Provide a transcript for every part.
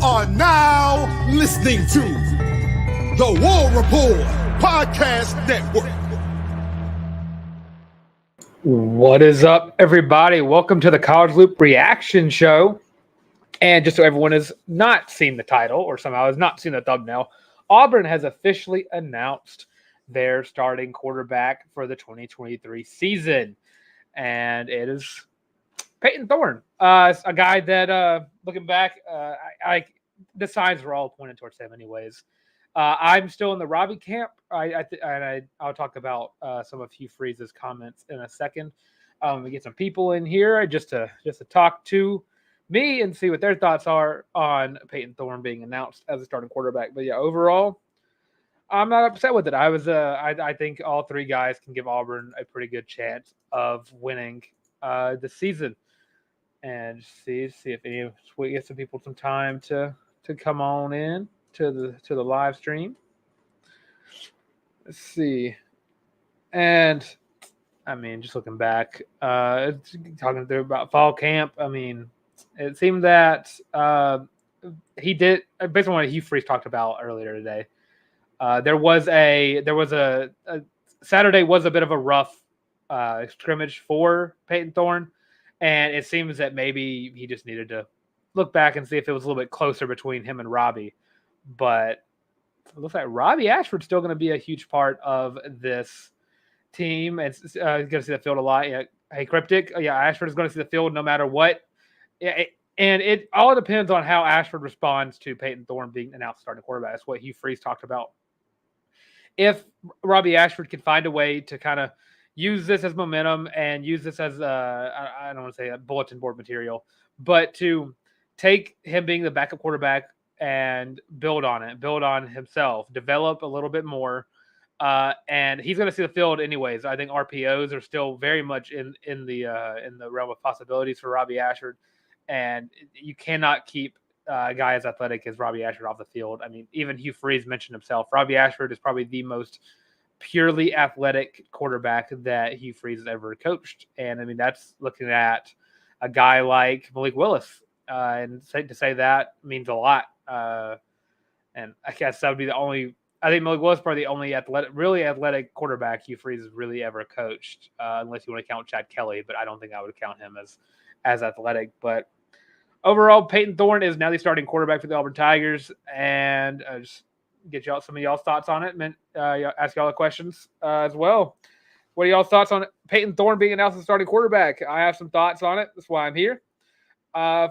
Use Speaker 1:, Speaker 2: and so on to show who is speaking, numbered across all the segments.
Speaker 1: are now listening to the War Report Podcast Network.
Speaker 2: What is up, everybody? Welcome to the College Loop Reaction Show. And just so everyone has not seen the title or somehow has not seen the thumbnail, Auburn has officially announced their starting quarterback for the 2023 season. And it is Payton Thorne, a guy that, looking back, the signs were all pointed towards him anyways. I'm still in the Robby camp. I'll talk about some of Hugh Freeze's comments in a second. We get some people in here just to talk to me and see what their thoughts are on Payton Thorne being announced as a starting quarterback. But yeah, overall, I'm not upset with it. I think all three guys can give Auburn a pretty good chance of winning the season. And see if we get some people some time to come on in to the live stream. Let's see. And I mean, just looking back, talking through about fall camp, I mean, it seemed that he did, based on what Hugh Freeze talked about earlier today, there was a Saturday was a bit of a rough scrimmage for Payton Thorne. And it seems that maybe he just needed to look back and see if it was a little bit closer between him and Robby. But it looks like Robbie Ashford's still going to be a huge part of this team. It's going to see the field a lot. Yeah. Hey, Cryptic. Yeah, Ashford is going to see the field no matter what. Yeah, and it all depends on how Ashford responds to Payton Thorne being announced starting quarterback. That's what Hugh Freeze talked about. If Robbie Ashford can find a way to kind of use this as momentum and use this as I don't want to say a bulletin board material, but to take him being the backup quarterback and build on himself, develop a little bit more. And he's going to see the field anyways. I think RPOs are still very much in the realm of possibilities for Robbie Ashford. And you cannot keep a guy as athletic as Robbie Ashford off the field. I mean, even Hugh Freeze mentioned himself. Robbie Ashford is probably the most purely athletic quarterback that Hugh Freeze has ever coached. And I mean, that's looking at a guy like Malik Willis. And to say that means a lot. And I guess that would be I think Malik Willis is probably the only really athletic quarterback Hugh Freeze has really ever coached, unless you want to count Chad Kelly, but I don't think I would count him as athletic. But overall, Payton Thorne is now the starting quarterback for the Auburn Tigers. And just get y'all some of y'all's thoughts on it, and ask y'all the questions as well. What are y'all's thoughts on Payton Thorne being announced as starting quarterback? I have some thoughts on it. That's why I'm here.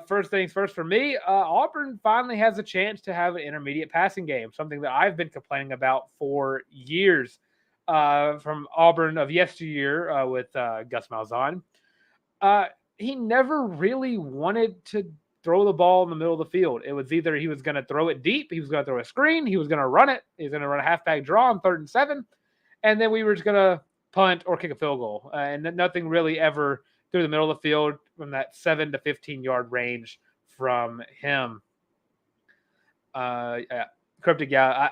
Speaker 2: First things first for me, Auburn finally has a chance to have an intermediate passing game, something that I've been complaining about for years from Auburn of yesteryear with Gus Malzahn. He never really wanted to throw the ball in the middle of the field. It was either he was going to throw it deep, he was going to throw a screen, he was going to run it, he was going to run a halfback draw on 3rd and 7, and then we were just going to punt or kick a field goal. And nothing really ever through the middle of the field from that 7 to 15-yard range from him. Cryptic, yeah.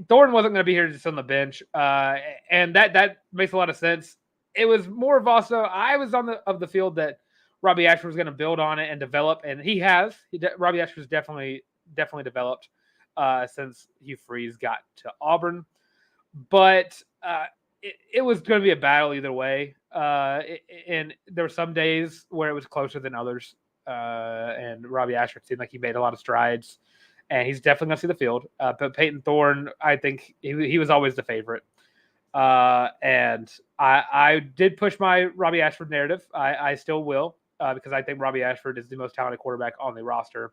Speaker 2: Thorne wasn't going to be here just on the bench, and that makes a lot of sense. It was more of also I was on the field that Robbie Ashford was going to build on it and develop, and he has. Robbie Ashford's definitely developed since Hugh Freeze got to Auburn, but it was going to be a battle either way. And there were some days where it was closer than others, and Robbie Ashford seemed like he made a lot of strides, and he's definitely going to see the field. But Payton Thorne, I think he was always the favorite. And I did push my Robbie Ashford narrative. I still will, because I think Robbie Ashford is the most talented quarterback on the roster,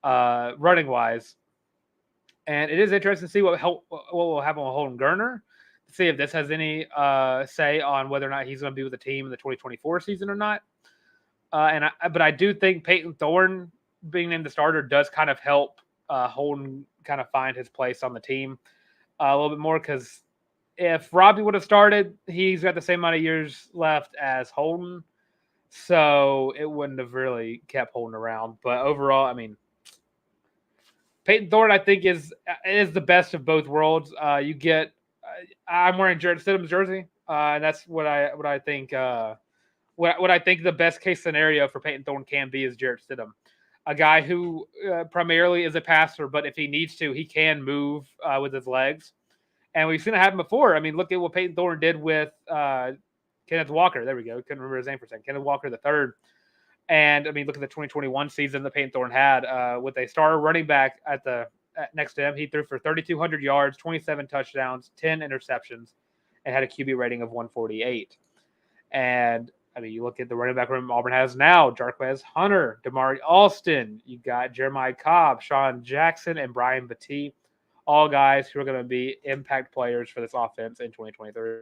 Speaker 2: running wise. And it is interesting to see what will happen with Holden Geriner, to see if this has any say on whether or not he's going to be with the team in the 2024 season or not. But I do think Payton Thorne being named the starter does kind of help Holden kind of find his place on the team a little bit more, because if Robby would have started, he's got the same amount of years left as Holden, so it wouldn't have really kept Holden around. But overall, I mean, Payton Thorne, I think, is the best of both worlds. You get, I'm wearing Jarrett Stidham's jersey, and that's what I think. What I think the best case scenario for Payton Thorne can be is Jarrett Stidham. a guy who primarily is a passer, but if he needs to, he can move with his legs. And we've seen it happen before. I mean, look at what Payton Thorne did with Kenneth Walker. There we go. Couldn't remember his name for a second. Kenneth Walker the third. And I mean, look at the 2021 season that Payton Thorne had with a star running back next to him. He threw for 3,200 yards, 27 touchdowns, 10 interceptions, and had a QB rating of 148. And I mean, you look at the running back room Auburn has now: Jarquez Hunter, Damari Alston. You got Jeremiah Cobb, Sean Jackson, and Brian Battie, all guys who are going to be impact players for this offense in 2023.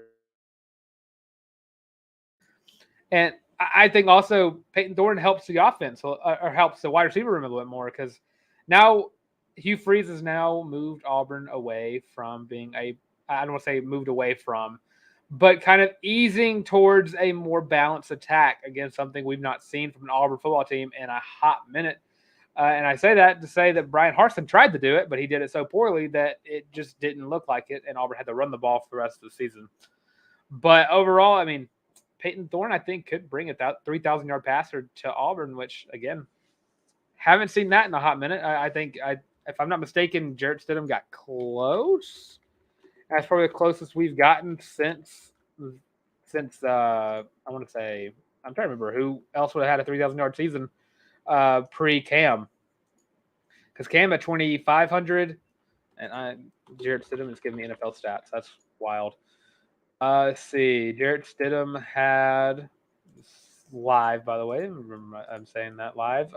Speaker 2: And I think also Payton Thorne helps the offense or helps the wide receiver room a little bit more, because now Hugh Freeze has now moved Auburn away from being I don't want to say moved away from, but kind of easing towards a more balanced attack against something we've not seen from an Auburn football team in a hot minute. And I say that to say that Brian Harsin tried to do it, but he did it so poorly that it just didn't look like it, and Auburn had to run the ball for the rest of the season. But overall, I mean, Payton Thorne, I think, could bring a 3,000-yard passer to Auburn, which, again, haven't seen that in a hot minute. I think, if I'm not mistaken, Jarrett Stidham got close. That's probably the closest we've gotten since I want to say, I'm trying to remember who else would have had a 3,000-yard season pre-Cam. Because Cam at 2,500, and Jarrett Stidham is giving me NFL stats. That's wild. Let's see. Jarrett Stidham had live, by the way. Remember, I'm saying that live.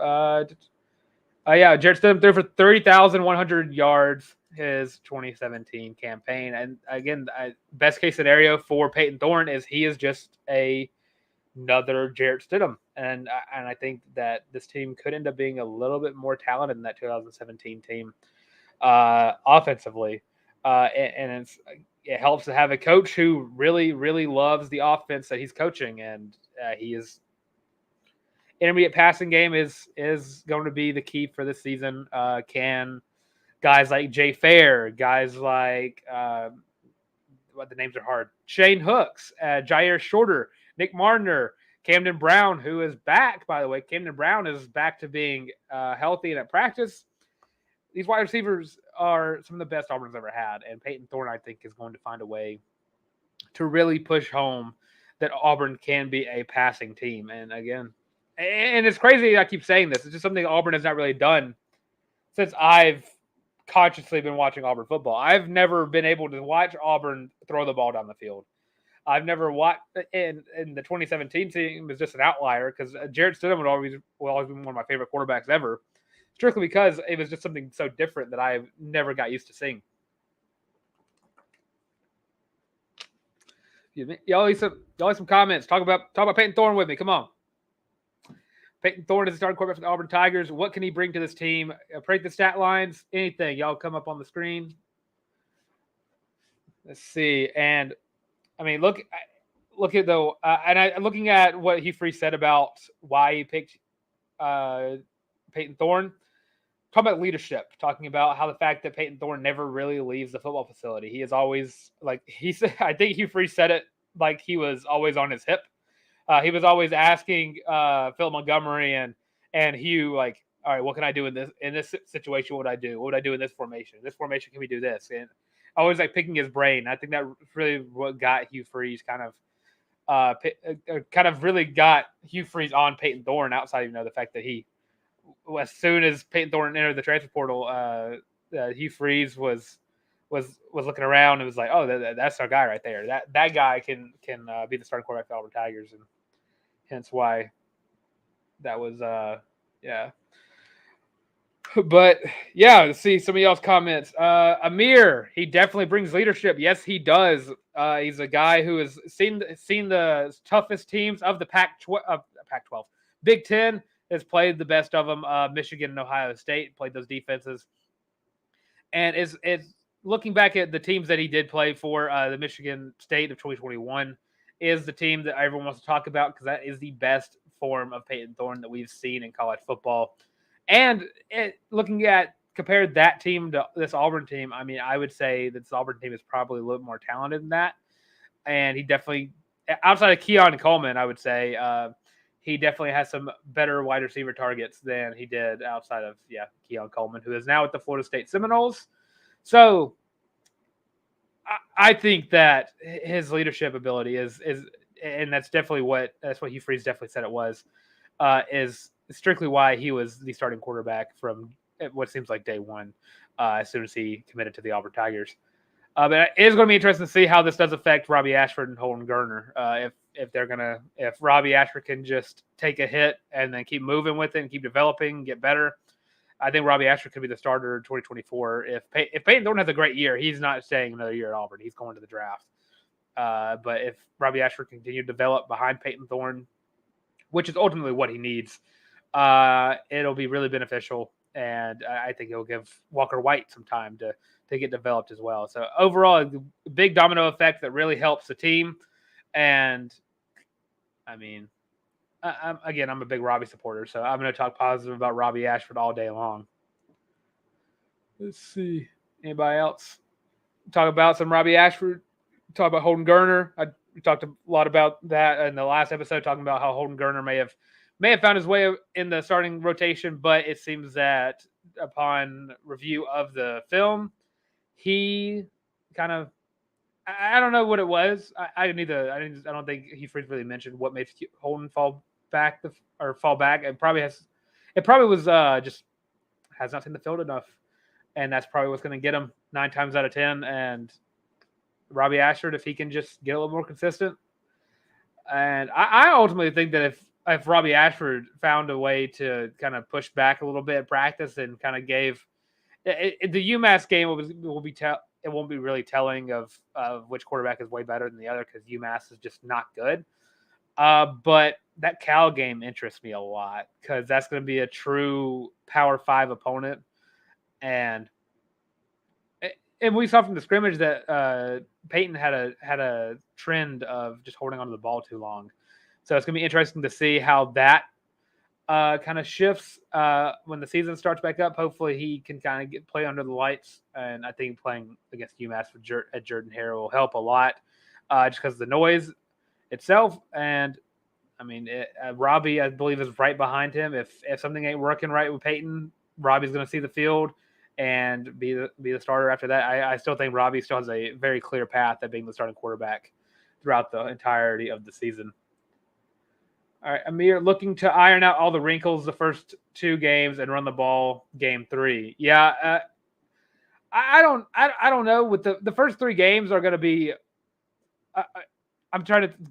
Speaker 2: Yeah, Jarrett Stidham threw for 30,100 yards his 2017 campaign. And again, best case scenario for Payton Thorne is he is just another Jarrett Stidham. And I think that this team could end up being a little bit more talented than that 2017 team offensively. And it helps to have a coach who really, really loves the offense that he's coaching. And he is intermediate passing game is going to be the key for this season. Can guys like Jay Fair, guys like what the names are hard, Shane Hooks, Jair Shorter, Nick Martiner, Camden Brown, who is back, by the way. Camden Brown is back to being healthy and at practice. These wide receivers are some of the best Auburn's ever had, and Payton Thorne, I think, is going to find a way to really push home that Auburn can be a passing team. And again, and it's crazy I keep saying this. It's just something Auburn has not really done since I've consciously been watching Auburn football. I've never been able to watch Auburn throw the ball down the field. I've never watched in the 2017 team is just an outlier, because Jarrett Stidham will always be one of my favorite quarterbacks ever, strictly because it was just something so different that I never got used to seeing. Y'all need some comments. Talk about Payton Thorne with me. Come on. Payton Thorne is the starting quarterback for the Auburn Tigers. What can he bring to this team? Break the stat lines. Anything. Y'all come up on the screen. Let's see. And I mean, look at though, looking at what Hugh Freeze said about why he picked Payton Thorne. Talking about leadership, talking about how the fact that Payton Thorne never really leaves the football facility. He is always, like he said, I think Hugh Freeze said it like he was always on his hip. He was always asking Phil Montgomery and Hugh, like, all right, what can I do in this situation? What would I do? What would I do in this formation? In this formation, can we do this? And always like picking his brain. I think that really what got Hugh Freeze kind of really got Hugh Freeze on Payton Thorne, outside the fact that he, as soon as Payton Thorne entered the transfer portal, Hugh Freeze was looking around and was like, oh, that's our guy right there. That guy can be the starting quarterback for the Auburn Tigers, and hence why that was yeah. But yeah, let's see some of y'all's comments. Amir, he definitely brings leadership. Yes, he does. He's a guy who has seen the toughest teams of the Pac-12. Big Ten has played the best of them. Michigan and Ohio State played those defenses, and is looking back at the teams that he did play for. The Michigan State of 2021 is the team that everyone wants to talk about, because that is the best form of Payton Thorne that we've seen in college football. And looking at compared that team to this Auburn team, I mean, I would say that this Auburn team is probably a little more talented than that. And he definitely, outside of Keon Coleman, I would say he definitely has some better wide receiver targets than he did outside of Keon Coleman, who is now at the Florida State Seminoles. So I think that his leadership ability is, and that's what Hugh Freeze definitely said it was, is strictly why he was the starting quarterback from what seems like day one, as soon as he committed to the Auburn Tigers. But it is going to be interesting to see how this does affect Robbie Ashford and Holden Garner. If Robbie Ashford can just take a hit and then keep moving with it and keep developing, get better, I think Robbie Ashford could be the starter in 2024. If Payton Thorne has a great year, he's not staying another year at Auburn. He's going to the draft. But if Robbie Ashford can continue to develop behind Payton Thorne, which is ultimately what he needs, it'll be really beneficial. And I think it'll give Walker White some time to get developed as well. So overall, a big domino effect that really helps the team. And I mean, I'm a big Robbie supporter, so I'm going to talk positive about Robbie Ashford all day long. Let's see. Anybody else? Talk about some Robbie Ashford. Talk about Holden Garner. We talked a lot about that in the last episode, talking about how Holden Garner may have found his way in the starting rotation, but it seems that upon review of the film, he kind of, I don't know what it was. I don't think he really mentioned what made Holden fall back. It probably was just has not seen the field enough, and that's probably what's going to get him 9 times out of 10. And Robbie Ashford, if he can just get a little more consistent, and I ultimately think that if Robbie Ashford found a way to kind of push back a little bit at practice and kind of gave the UMass game it won't be really telling of which quarterback is way better than the other, because UMass is just not good. But that Cal game interests me a lot, because that's going to be a true Power 5 opponent. And we saw from the scrimmage that Peyton had a trend of just holding onto the ball too long. So it's going to be interesting to see how that kind of shifts when the season starts back up. Hopefully he can kind of play under the lights, and I think playing against UMass at Jordan-Hare will help a lot, just because of the noise itself. And I mean, Robby, I believe, is right behind him. If something ain't working right with Peyton, Robby's going to see the field and be the starter after that. I still think Robby still has a very clear path at being the starting quarterback throughout the entirety of the season. All right, Amir, looking to iron out all the wrinkles the first 2 games and run the ball game 3. Yeah, I don't know. With the first 3 games are going to be.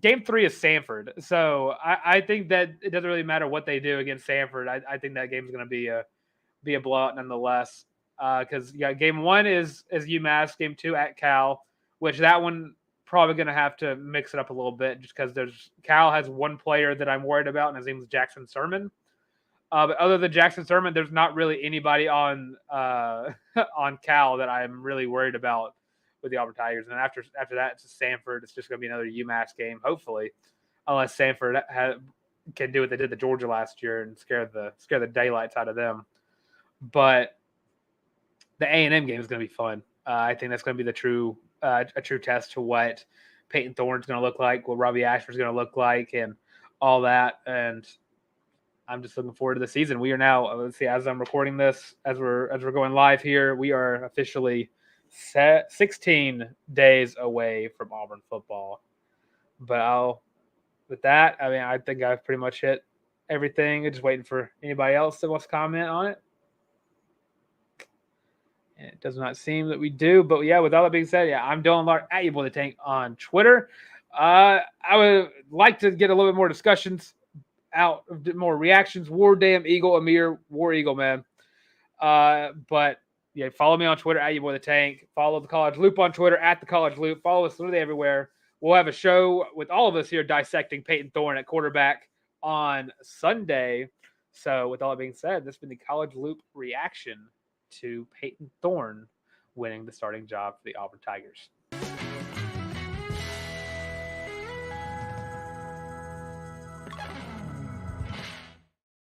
Speaker 2: Game 3 is Samford, so I think that it doesn't really matter what they do against Samford. I think that game is going to be a blowout nonetheless. Because game 1 is UMass, game 2 at Cal, which that one probably going to have to mix it up a little bit, just because Cal has one player that I'm worried about, and his name is Jackson Sermon. But other than Jackson Sermon, there's not really anybody on Cal that I'm really worried about with the Auburn Tigers. And after that, it's Samford. It's just going to be another UMass game, hopefully, unless Samford can do what they did to Georgia last year and scare the daylights out of them. But the A&M game is going to be fun. I think that's going to be a true test to what Peyton Thorne is going to look like, what Robbie Ashford is going to look like, and all that. And I'm just looking forward to the season. We are now, let's see, as I'm recording this, as we're going live here, we are officially 16 days away from Auburn football. But with that, I mean, I think I've pretty much hit everything. I'm just waiting for anybody else that wants to comment on it. And it does not seem that we do. But yeah, with all that being said, I'm Dylan Larck at You Boy the Tank on Twitter. I would like to get a little bit more discussions out, more reactions. War Damn Eagle, Amir, War Eagle, man. But yeah, follow me on Twitter at You Boy the Tank. Follow the College Loop on Twitter at the College Loop. Follow us literally everywhere. We'll have a show with all of us here dissecting Payton Thorne at quarterback on Sunday. So with all that being said, this has been the College Loop reaction to Payton Thorne winning the starting job for the Auburn Tigers.